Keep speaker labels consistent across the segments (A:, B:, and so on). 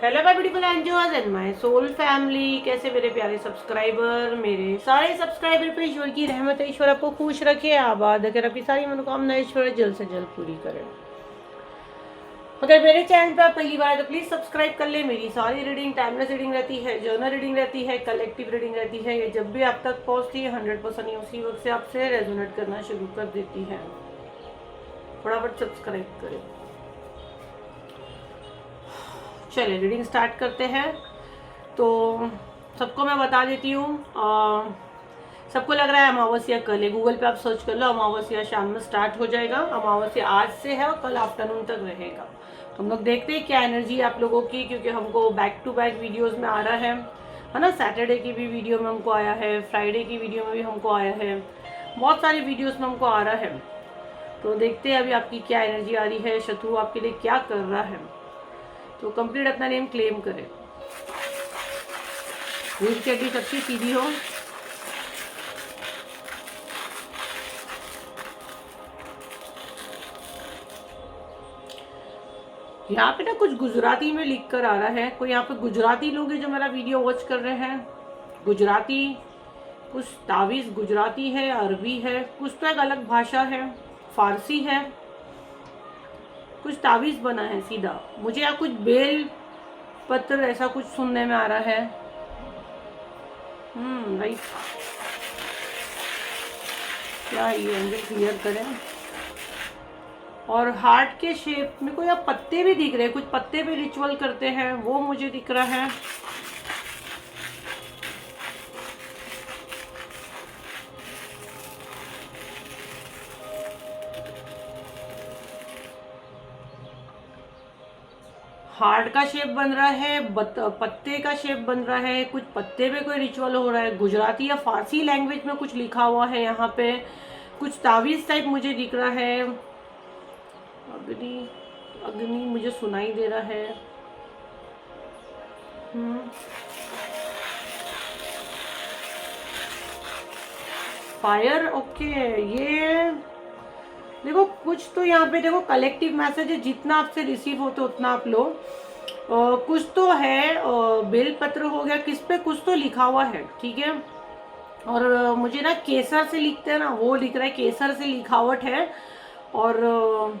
A: Hello my beautiful angels and my soul family. कैसे मेरे प्यारे सब्सक्राइबर, मेरे सारे सब्सक्राइबर पे ईश्वर की रहमत है। ईश्वर आपको खुश रखे, आबाद रखे, आपकी सारी मनोकामना ईश्वर जल्द से जल्द पूरी करें। अगर मेरे चैनल पे आप पहली बार है तो प्लीज सब्सक्राइब कर ले। मेरी सारी रीडिंग टाइमलेस रीडिंग रहती है, जर्नल रीडिंग रहती है, कलेक्टिव रीडिंग रहती है। ये जब भी आप तक पहुंचती है 100% उसी वक्त से आपसे रेजोनेट करना शुरू कर देती है। फटाफट सब्सक्राइब करें। चलिए रीडिंग स्टार्ट करते हैं। तो सबको मैं बता देती हूँ, सबको लग रहा है अमावस्या कल है। गूगल पे आप सर्च कर लो, अमावस्या शाम में स्टार्ट हो जाएगा। अमावस्या आज से है और कल आफ्टरनून तक रहेगा। तो हम लोग देखते हैं क्या एनर्जी आप लोगों की, क्योंकि हमको बैक टू बैक वीडियोस में आ रहा है ना। सैटरडे की भी वीडियो में हमको आया है, फ्राइडे की वीडियो में भी हमको आया है, बहुत सारी वीडियोस में हमको आ रहा है। तो देखते हैं अभी आपकी क्या एनर्जी आ रही है, शत्रु आपके लिए क्या कर रहा है। तो कंप्लीट अपना नेम क्लेम करें। रीड चड्डी सबकी सीधी हो। यहाँ पे ना कुछ गुजराती में लिख कर आ रहा है। कोई यहाँ पे गुजराती लोग हैं जो मेरा वीडियो वॉच कर रहे हैं। गुजराती, कुछ तावीज़ गुजराती है, अरबी है, कुछ तो एक अलग भाषा है, फारसी है, कुछ तावीज़ बना है सीधा। मुझे यहाँ कुछ बेल पत्र ऐसा कुछ सुनने में आ रहा है। राइट, क्या ये एंगल क्लियर करें। और हार्ट के शेप में कोई आप पत्ते भी दिख रहे हैं, कुछ पत्ते पे रिचुअल करते हैं वो मुझे दिख रहा है। हार्ट का शेप बन रहा है, पत्ते का शेप बन रहा है, कुछ पत्ते पे कोई रिचुअल हो रहा है। गुजराती या फारसी लैंग्वेज में कुछ लिखा हुआ है यहाँ पे। कुछ तावीज़ टाइप मुझे दिख रहा है। अग्नि, अग्नि मुझे सुनाई दे रहा है। Fire, okay. ये देखो कुछ तो यहाँ पे देखो कलेक्टिव मैसेज है, जितना आपसे रिसीव होते उतना आप लो। कुछ तो है, बेल पत्र हो गया, किस पे कुछ तो लिखा हुआ है, ठीक है। और मुझे ना केसर से लिखते हैं ना, वो लिख रहा है, केसर से लिखावट है। और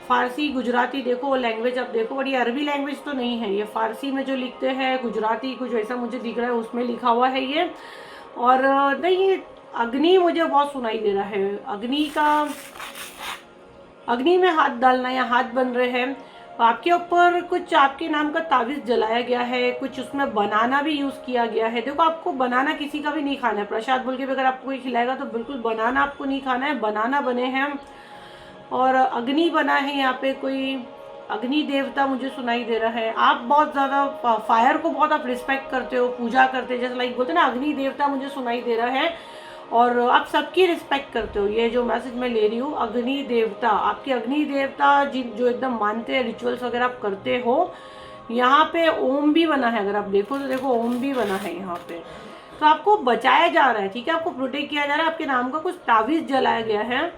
A: फारसी गुजराती देखो लैंग्वेज आप देखो, और ये अरबी लैंग्वेज तो नहीं है, ये फारसी में जो लिखते हैं गुजराती कुछ ऐसा मुझे दिख रहा है, उसमें लिखा हुआ है ये। और नहीं, अग्नि मुझे बहुत सुनाई दे रहा है। अग्नि का, अग्नि में हाथ डालना या हाथ बन रहे हैं। आपके ऊपर कुछ आपके नाम का तावीज़ जलाया गया है, कुछ उसमें बनाना भी यूज़ किया गया है। देखो आपको बनाना किसी का भी नहीं खाना है। प्रसाद बोल के भी अगर आपको कोई खिलाएगा तो बिल्कुल बनाना आपको नहीं खाना है। बनाना बने हैं और अग्नि बना है। यहाँ पे कोई अग्नि देवता मुझे सुनाई दे रहा है। आप बहुत ज़्यादा फायर को बहुत आप रिस्पेक्ट करते हो, पूजा करते हो, जैसे लाइक बोलते हैं ना, अग्नि देवता मुझे सुनाई दे रहा है। और आप सबकी रिस्पेक्ट करते हो। ये जो मैसेज मैं ले रही हूँ, अग्नि देवता, आपके अग्नि देवता जो एकदम मानते हैं, रिचुअल्स वगैरह आप करते हो। यहाँ पे ओम भी बना है, अगर आप देखो तो देखो ओम भी बना है यहाँ पे। तो आपको बचाया जा रहा है, ठीक है, आपको प्रोटेक्ट किया जा रहा है। आपके नाम का कुछ तावीज़ जलाया गया है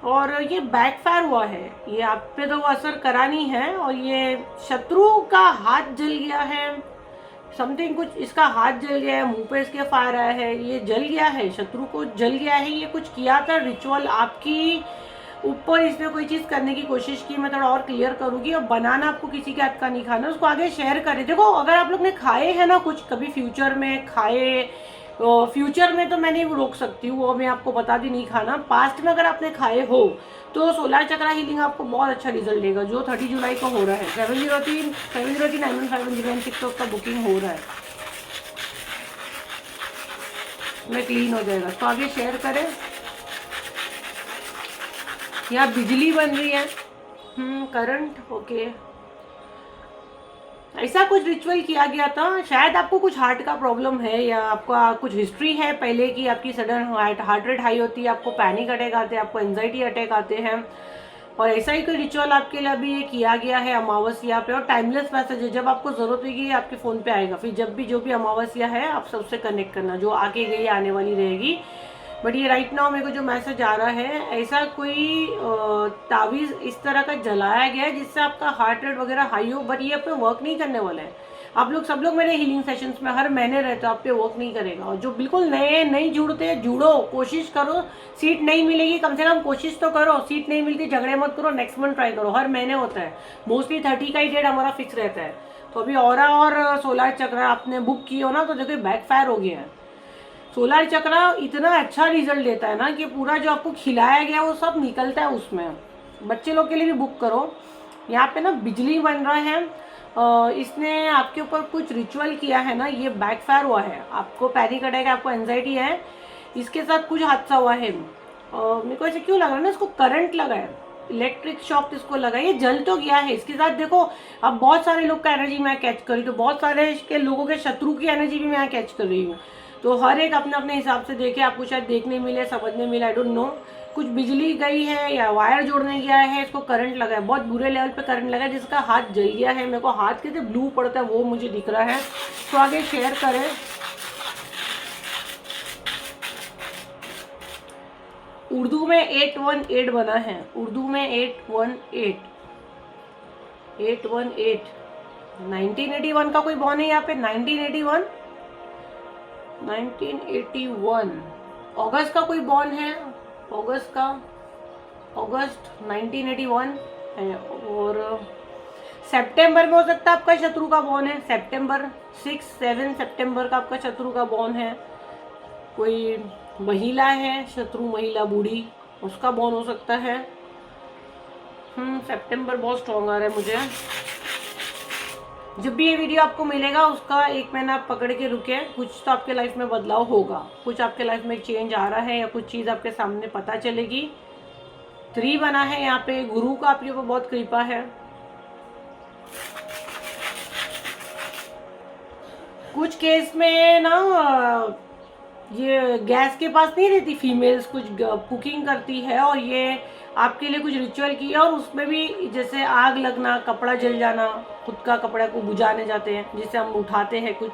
A: और ये बैकफायर हुआ है। ये आप पे तो वो असर करा नहीं है। और ये शत्रु का हाथ जल गया है, समथिंग कुछ इसका हाथ जल गया है, मुंह पे इसके फायर आया है, ये जल गया है, शत्रु को जल गया है। ये कुछ किया था रिचुअल आपकी ऊपर, इसने कोई चीज़ करने की कोशिश की। मैं थोड़ा और क्लियर करूँगी। और बनाना आपको किसी के हाथ का नहीं खाना, उसको आगे शेयर करें। देखो अगर आप लोग ने खाए हैं ना कुछ कभी फ्यूचर में खाए, तो फ्यूचर में तो मैं नहीं रोक सकती हूँ, वो मैं आपको बता दी नहीं खाना। पास्ट में अगर आपने खाए हो तो सोलर चक्रा हीलिंग आपको बहुत अच्छा रिजल्ट देगा, जो 30 जुलाई को हो रहा है। 703 उसका बुकिंग हो रहा है, में क्लीन हो जाएगा। तो आगे शेयर करें। यहाँ बिजली बन रही है, करंट, ओके। ऐसा कुछ रिचुअल किया गया था। शायद आपको कुछ हार्ट का प्रॉब्लम है या आपका कुछ हिस्ट्री है पहले की, आपकी सडन हार्ट रेट हाई होती है, आपको पैनिक अटैक आते हैं, आपको एंजाइटी अटैक आते हैं। और ऐसा ही कोई रिचुअल आपके लिए अभी ये किया गया है अमावस्या पे। और टाइमलेस मैसेज है, जब आपको जरूरत होगी आपके फ़ोन पे आएगा। फिर जब भी जो भी अमावस्या है आप सबसे कनेक्ट करना, जो आगे गई आने वाली रहेगी। बट ये राइट नाउ मेरे को जो मैसेज आ रहा है, ऐसा कोई तावीज़ इस तरह का जलाया गया है जिससे आपका हार्ट रेट वगैरह हाई हो, बट ये आप पे वर्क नहीं करने वाला है। आप लोग सब लोग मेरे हीलिंग सेशंस में हर महीने रहते हो, आप पे वर्क नहीं करेगा। और जो बिल्कुल नए नहीं जुड़ते, जुड़ो, कोशिश करो। सीट नहीं मिलेगी, कम से कम कोशिश तो करो। सीट नहीं मिलती, झगड़े मत करो, नेक्स्ट मंथ ट्राई करो। हर महीने होता है, मोस्टली 30 का ही डेट हमारा फिक्स रहता है। तो अभी ऑरा और सोलर चक्र आपने बुक की हो ना, तो देखो बैकफायर हो गया है। सोलर चक्र इतना अच्छा रिजल्ट देता है ना कि पूरा जो आपको खिलाया गया वो सब निकलता है उसमें। बच्चे लोग के लिए भी बुक करो। यहाँ पे ना बिजली बन रहा है, इसने आपके ऊपर कुछ रिचुअल किया है ना, ये बैकफायर हुआ है। आपको पैनिक अटैक है, आपको एंजाइटी है, इसके साथ कुछ हादसा हुआ है। मेरे को ऐसे क्यों लग रहा है ना, इसको करंट लगा है, इलेक्ट्रिक शॉक इसको लगा, ये जल तो गया है। इसके साथ देखो अब बहुत सारे लोग का एनर्जी मैं कैच कर रही हूँ, तो बहुत सारे के लोगों के शत्रु की एनर्जी भी मैं कैच कर रही हूँ। तो हर एक अपने अपने हिसाब से देखे, आपको शायद देखने मिले, समझने मिले, आई डोंट नो। कुछ बिजली गई है या वायर जोड़ने गया है, इसको करंट लगा है, बहुत बुरे लेवल पे करंट लगा है, जिसका हाथ जल गया है। मेरे को हाथ के ब्लू पड़ता है वो मुझे दिख रहा है। तो आगे शेयर करें। उर्दू में 818 बना है, उर्दू में 818 1981 का कोई बॉन है यहाँ पे। 1981 अगस्त का कोई बॉन है, अगस्त 1981 है। और सितंबर में हो सकता है आपका शत्रु का बॉन है, सितंबर 6-7 सितंबर का आपका शत्रु का बॉन है। कोई महिला है, शत्रु महिला बूढ़ी, उसका बॉन हो सकता है। सितंबर बहुत स्ट्रॉन्ग आ रहा है मुझे। जब भी ये वीडियो आपको मिलेगा उसका 1 महीना आप पकड़ के रुके, कुछ तो आपके लाइफ में बदलाव होगा, कुछ आपके लाइफ में चेंज आ रहा है, या कुछ चीज़ आपके सामने पता चलेगी। 3 बना है यहाँ पे, गुरु का आपके ऊपर बहुत कृपा है। कुछ केस में ना ये गैस के पास नहीं रहती फीमेल्स, कुछ कुकिंग करती है, और ये आपके लिए कुछ रिचुअल किया, और उसमें भी जैसे आग लगना, कपड़ा जल जाना, खुद का कपड़ा को बुझाने जाते हैं जिसे हम उठाते हैं कुछ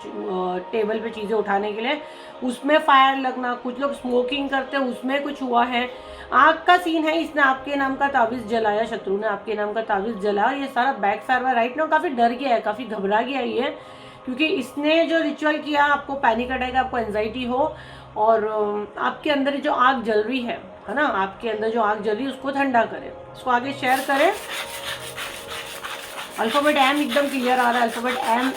A: टेबल पे चीज़ें उठाने के लिए, उसमें फायर लगना, कुछ लोग स्मोकिंग करते हैं, उसमें कुछ हुआ है। आग का सीन है, इसने आपके नाम का तावीज़ जलाया, शत्रु ने आपके नाम का तावीज़ जलाया, ये सारा बैक फायर हुआ। राइट नाउ काफ़ी डर गया है, काफ़ी घबरा गया है ये, क्योंकि इसने जो रिचुअल किया, आपको पैनिक अटैक, आपको एंजाइटी हो, और आपके अंदर जो आग जल रही है ना, आपके अंदर जो आग जल रही है उसको ठंडा करें। इसको आगे शेयर करें। अल्फाबेट एम एकदम क्लियर आ रहा है, अल्फाबेट एम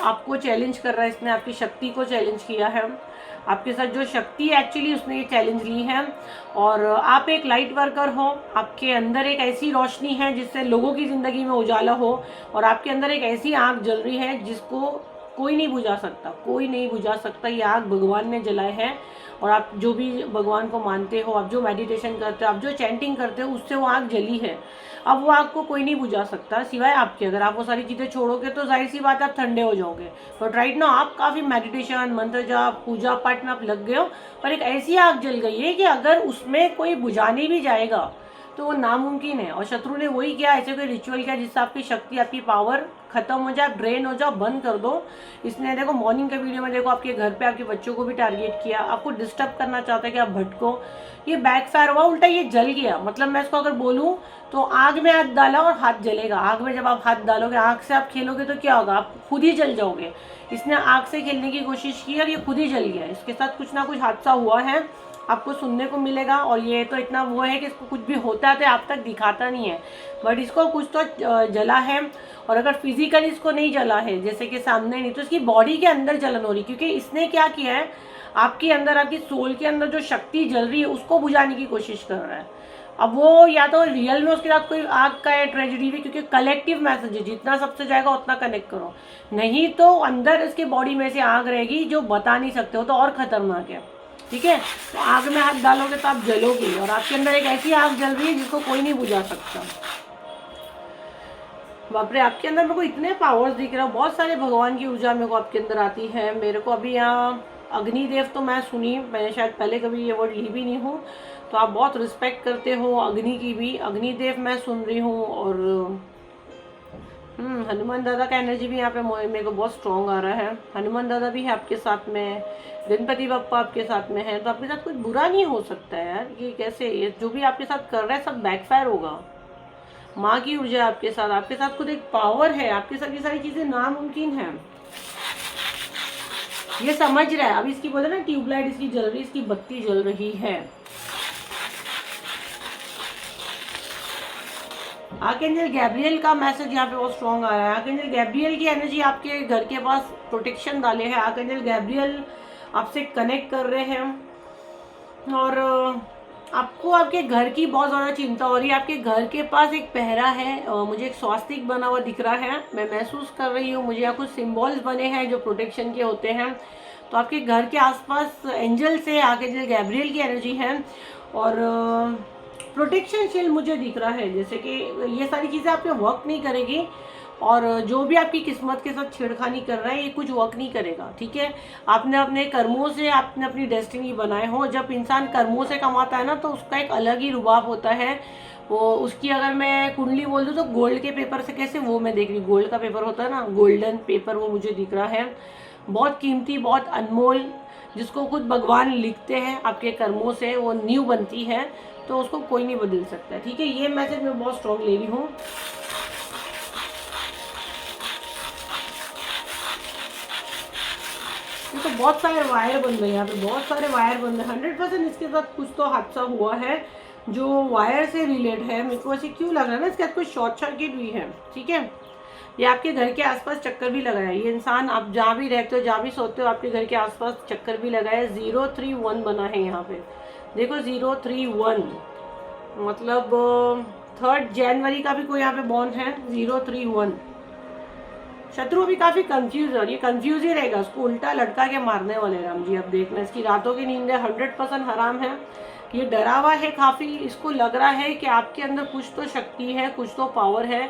A: आपको चैलेंज कर रहा है, इसने आपकी शक्ति को चैलेंज किया है। आपके साथ जो शक्ति एक्चुअली उसने ये चैलेंज ली है, और आप एक लाइट वर्कर हो, आपके अंदर एक ऐसी रोशनी है जिससे लोगों की ज़िंदगी में उजाला हो, और आपके अंदर एक ऐसी आग जल रही है जिसको कोई नहीं बुझा सकता, कोई नहीं बुझा सकता। ये आग भगवान ने जलाए है, और आप जो भी भगवान को मानते हो, आप जो मेडिटेशन करते हो, आप जो चैंटिंग करते हो, उससे वो आग जली है। अब वो आग को कोई नहीं बुझा सकता सिवाय आपके। अगर आप वो सारी चीज़ें छोड़ोगे तो जाहिर सी बात है आप ठंडे हो जाओगे। बट राइट नाउ आप काफ़ी मेडिटेशन, मंत्र जाप, पूजा पाठ में आप लग गए हो, पर एक ऐसी आग जल गई है कि अगर उसमें कोई बुझाने भी जाएगा तो वो नामुमकिन है। और शत्रु ने वही किया, ऐसे कोई रिचुअल किया जिससे आपकी शक्ति, आपकी पावर खत्म हो जाए, ड्रेन हो जाए, बंद कर दो। इसने देखो मॉर्निंग के वीडियो में देखो आपके घर पे आपके बच्चों को भी टारगेट किया, आपको डिस्टर्ब करना चाहता है कि आप भटको। ये बैकफायर हुआ, उल्टा ये जल गया। मतलब मैं इसको अगर बोलूँ तो आग में हाथ डाला और हाथ जलेगा। आग में जब आप हाथ डालोगे, आग से आप खेलोगे तो क्या होगा, आप खुद ही जल जाओगे। इसने आग से खेलने की कोशिश की और ये खुद ही जल गया। इसके साथ कुछ ना कुछ हादसा हुआ है, आपको सुनने को मिलेगा। और ये तो इतना वो है कि इसको कुछ भी होता है तो आप तक दिखाता नहीं है, बट इसको कुछ तो जला है। और अगर फिजिकली इसको नहीं जला है, जैसे कि सामने नहीं, तो इसकी बॉडी के अंदर जलन हो रही, क्योंकि इसने क्या किया है, आपके अंदर, आपकी सोल के अंदर जो शक्ति जल रही है उसको बुझाने की कोशिश कर रहा है। अब वो या तो रियल में उसके साथ कोई आग का है, ट्रेजेडी भी, क्योंकि कलेक्टिव मैसेज है, जितना सबसे जाएगा उतना कनेक्ट करो, नहीं तो अंदर इसके बॉडी में से आग रहेगी जो बता नहीं सकते हो, तो और खतरनाक है। ठीक है, तो आग में हाथ डालोगे तो आप जलोगे, और आपके अंदर एक ऐसी आग जल रही है जिसको कोई नहीं बुझा सकता। बाप रे, आपके अंदर मेरे को इतने पावर्स दिख रहे हो, बहुत सारे भगवान की ऊर्जा मेरे को आपके अंदर आती है। मेरे को अभी यहाँ अग्निदेव तो मैं सुनी, मैंने शायद पहले कभी ये वर्ड ली भी नहीं हूँ, तो आप बहुत रिस्पेक्ट करते हो अग्नि की भी। अग्निदेव मैं सुन रही हूँ, और हनुमान दादा का एनर्जी भी यहाँ पे मेरे को बहुत स्ट्रॉन्ग आ रहा है। हनुमान दादा भी है आपके साथ में, गणपति बप्पा आपके साथ में है, तो आपके साथ कुछ बुरा नहीं हो सकता है यार। ये कैसे, ये जो भी आपके साथ कर रहा है सब बैकफायर होगा। माँ की ऊर्जा आपके साथ खुद एक पावर है, आपके साथ ये सारी चीजें नामुमकिन है, ये समझ रहा है। अब इसकी बोले ना ट्यूबलाइट इसकी जल रही, इसकी बत्ती जल रही है। आर्कएंजल गैब्रियल का मैसेज यहाँ पे बहुत स्ट्रॉन्ग आ रहा है। आर्कएंजल गैब्रियल की एनर्जी आपके घर के पास प्रोटेक्शन डाले है। आर्कएंजल गैब्रियल आपसे कनेक्ट कर रहे हैं और आपको आपके घर की बहुत ज़्यादा चिंता हो रही है। आपके घर के पास एक पहरा है, मुझे एक स्वास्तिक बना हुआ दिख रहा है, मैं महसूस कर रही हूँ। मुझे यहाँ कुछ सिम्बॉल्स बने हैं जो प्रोटेक्शन के होते हैं। तो आपके घर के आसपास एंजल से आर्कएंजल गैब्रियल की एनर्जी है और प्रोटेक्शन शील्ड मुझे दिख रहा है, जैसे कि ये सारी चीज़ें आप पे वर्क नहीं करेगी और जो भी आपकी किस्मत के साथ छेड़खानी कर रहा है ये कुछ वर्क नहीं करेगा, ठीक है। आपने अपने कर्मों से आपने अपनी डेस्टिनी बनाए हो। जब इंसान कर्मों से कमाता है ना तो उसका एक अलग ही रुबाब होता है। वो उसकी अगर मैं कुंडली बोल दूँ तो गोल्ड के पेपर से कैसे, वो मैं देख रही हूँ, गोल्ड का पेपर होता है ना, गोल्डन पेपर, वो मुझे दिख रहा है। बहुत कीमती, बहुत अनमोल, जिसको खुद भगवान लिखते हैं आपके कर्मों से वो न्यू बनती है, तो उसको कोई नहीं बदल सकता, ठीक है। ये मैसेज मैं बहुत स्ट्रॉन्ग ले रही हूँ। तो बहुत सारे वायर बन रहे हैं यहाँ पे, बहुत सारे वायर बन रहे हैं। 100% इसके साथ कुछ तो हादसा हुआ है जो वायर से रिलेट है। मेरे को ऐसे क्यों लग रहा है ना, इसके साथ कुछ शॉर्ट सर्किट हुई है, ठीक है। ये आपके घर के आसपास चक्कर भी लगाया है। ये इंसान आप जहाँ भी रहते हो, जहाँ भी सोते हो, आपके घर के आसपास चक्कर भी लगाया है। 031 बना है यहाँ पे, देखो 031, मतलब 3 जनवरी का भी कोई यहाँ पे बॉन्ड है। 031 शत्रु भी काफी कंफ्यूज है और ये कंफ्यूज ही रहेगा, उसको उल्टा लटका के मारने वाले राम जी। अब देखना, इसकी रातों की नींद 100% हराम है। ये डरा हुआ है काफी, इसको लग रहा है कि आपके अंदर कुछ तो शक्ति है, कुछ तो पावर है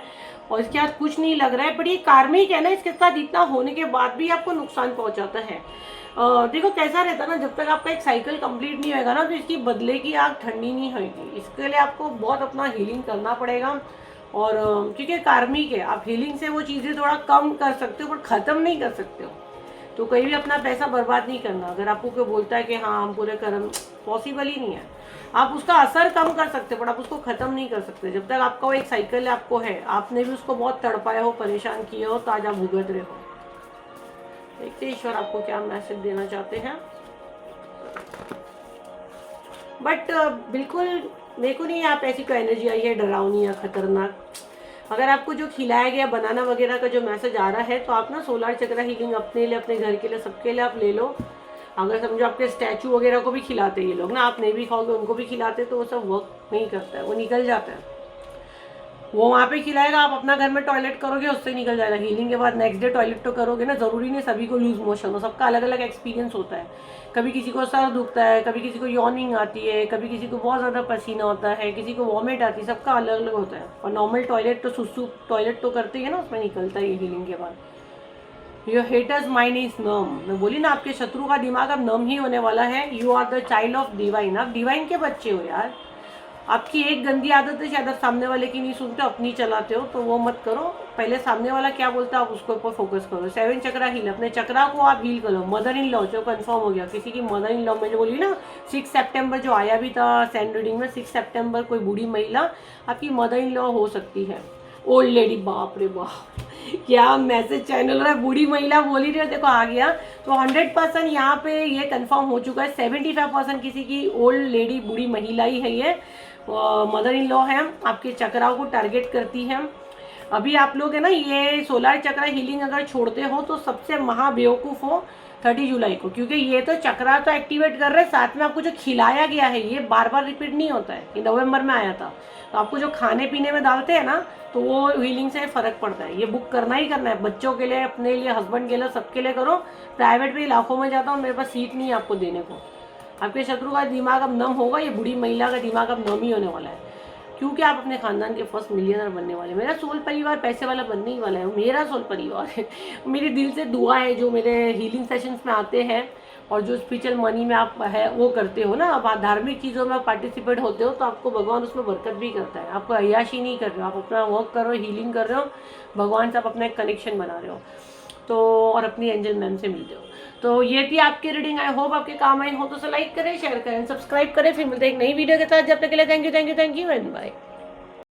A: और इसके साथ कुछ नहीं लग रहा है। बट ये कार्मिक है ना, इसके साथ इतना होने के बाद भी आपको नुकसान पहुंचाता है। देखो कैसा रहता है ना, जब तक आपका एक साइकिल कंप्लीट नहीं होगा ना तो इसकी बदले की आग ठंडी नहीं होगी। इसके लिए आपको बहुत अपना हीलिंग करना पड़ेगा और क्योंकि कार्मिक है, आप हीलिंग से वो चीज़ें थोड़ा कम कर सकते हो पर ख़त्म नहीं कर सकते हो। तो कहीं भी अपना पैसा बर्बाद नहीं करना। अगर आपको कोई बोलता है कि हाँ हम पूरे कर्म, पॉसिबल ही नहीं है। आप उसका असर कम कर सकते हो पर आप उसको ख़त्म नहीं कर सकते। जब तक आपका वो एक साइकिल आपको है, आपने भी उसको बहुत तड़पाया हो, परेशान किया हो, तो आज आप भुगत रहे हो। देखते ईश्वर आपको क्या मैसेज देना चाहते हैं। बट बिल्कुल मेरे को नहीं आप ऐसी कोई एनर्जी आई है डरावनी या खतरनाक। अगर आपको जो खिलाया गया बनाना वगैरह का जो मैसेज आ रहा है तो आप ना सोलर चक्र हीलिंग अपने लिए, अपने घर के लिए, सबके लिए आप ले लो। अगर समझो आपके स्टैचू वगैरह को भी खिलाते ये लोग ना, आप नहीं भी खाओगे उनको भी खिलाते, तो वो सब वर्क नहीं करता है, वो निकल जाता है। वो वहाँ पे खिलाएगा, आप अपना घर में टॉयलेट करोगे, उससे निकल जाएगा। हीलिंग के बाद नेक्स्ट डे टॉयलेट तो करोगे ना, ज़रूरी नहीं सभी को लूज मोशन हो, सबका अलग अलग एक्सपीरियंस होता है। कभी किसी को सर दुखता है, कभी किसी को यॉर्निंग आती है, कभी किसी को बहुत ज़्यादा पसीना होता है, किसी को वॉमिट आती है, सबका अलग अलग होता है। और नॉर्मल टॉयलेट तो सुसु टॉयलेट तो करते हैं ना, उसमें निकलता है ये हीलिंग के बाद। योर हेटर्स माइंड इज नम, मैं बोली ना आपके शत्रु का दिमाग अब नम ही होने वाला है। You are the child of divine, आप डिवाइन के बच्चे हो यार। आपकी एक गंदी आदत है, शायद आप सामने वाले की नहीं सुनते, अपनी चलाते हो, तो वो मत करो। पहले सामने वाला क्या बोलता है आप उसके ऊपर फोकस करो। 7 चक्रा हील, अपने चक्रा को आप हील करो। मदर इन लॉ जो कंफर्म हो गया, किसी की मदर इन लॉ, मैं जो बोली ना 6 सितंबर जो आया भी था सैंड रीडिंग में, 6 सितंबर कोई बूढ़ी महिला आपकी मदर इन लॉ हो सकती है। ओल्ड लेडी, बाप रे बाप क्या मैसेज चैनल रहा है। बूढ़ी महिला बोली रही है, देखो आ गया। तो 100% यहाँ पे ये कंफर्म हो चुका है। 75% किसी की ओल्ड लेडी, बूढ़ी महिला ही है ये, मदर इन लॉ है, आपके चक्राओं को टारगेट करती है। अभी आप लोग है ना ये सोलर चक्रा हीलिंग अगर छोड़ते हो तो सबसे महाबेवकूफ़ हो 30 जुलाई को, क्योंकि ये तो चक्रा तो एक्टिवेट कर रहे हैं, साथ में आपको जो खिलाया गया है ये बार बार रिपीट नहीं होता है। ये नवंबर में आया था, तो आपको जो खाने पीने में डालते हैं ना तो वो हीलिंग से फ़र्क पड़ता है। ये बुक करना ही करना है, बच्चों के लिए, अपने लिए, हस्बैंड के लिए, सबके लिए करो। प्राइवेट भी लाखों में जाता हूँ, मेरे पास सीट नहीं है आपको देने को। आपके शत्रु का दिमाग अब नम होगा, ये बूढ़ी महिला का दिमाग अब नम ही होने वाला है, क्योंकि आप अपने खानदान के फर्स्ट मिलियनर बनने वाले। मेरा सोल परिवार पैसे वाला बनने ही वाला है, मेरा सोल परिवार है। मेरे दिल से दुआ है जो मेरे हीलिंग सेशंस में आते हैं और जो स्पिरिचुअल मनी में आप है वो करते हो ना, अब धार्मिक चीज़ों में आप पार्टिसिपेट होते हो तो आपको भगवान उसमें बरकत भी करता है। आपको अय्याशी नहीं कर रहे हो, आप अपना वर्क कर रहे हो, हीलिंग कर रहे हो, भगवान से आप अपना एक कनेक्शन बना रहे हो, तो और अपनी एंजल मैम से मिलते हो। तो ये थी आपकी रीडिंग। आई होप आपके काम आई हो, तो लाइक करें, शेयर करें, सब्सक्राइब करें। फिर मिलते हैं एक नई वीडियो के साथ। जब तक के लिए थैंक यू एंड बाय।